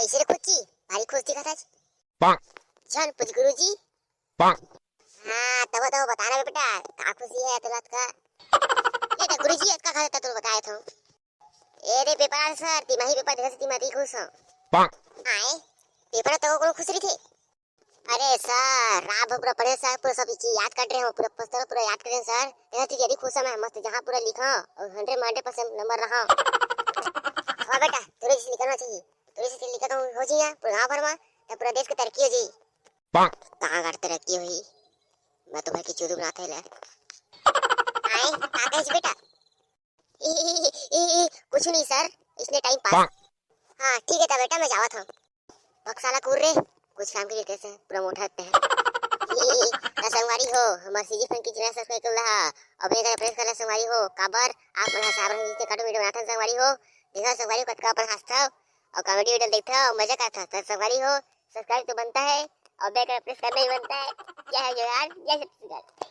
कैसे रे खुची भारी खुश दिखा था। जान पूछ गुरुजी। हाँ तब बताना बे बेटा का खुशी है तुला का। ये तो गुरुजी का खाता तू बताया था। ए रे पेपर सर तिमाही पेपर देखा से तिमाही खुश हो। आए पेपर तो को खुश रही थे। अरे सर रात भर पूरा पढ़े सर पूरा सब चीज याद कर रहे हो पूरा पुस्तक पूरा याद कर रहे हैं सर। यह तो यदि खुश है मैं मस्त जहां पूरा लिखा और 100% नंबर रहा। हां बेटा तेरे से लिखना चाहिए तेरे से लिखा तो हो जाएगा पूरा गांव भर में तो पूरा देश की तरक्की हो जाएगी। कहां कर तरक्की हुई मैं तो भाई की चूरू बनाते ले। आए काका जी बेटा कुछ नहीं सर इसने टाइम पास। हां ठीक है ता बेटा मैं जावा था बक्साला कूर रे कुछ काम के लिए कैसे प्रमोट होते हैं। संगवारी हो हमार सीजी फैन की चैनल सब्सक्राइब कर लहा अबे अगर प्रेस कर संगवारी हो काबर आप मन साबर नीचे काटो वीडियो बनाता संगवारी हो देखा संगवारी कटका पर हंसता और कॉमेडी वीडियो देखता हो मजा करता तो संगवारी हो सब्सक्राइब तो बनता है और बेल का प्रेस करना ही बनता है। क्या है जो यार जय सब्सक्राइब।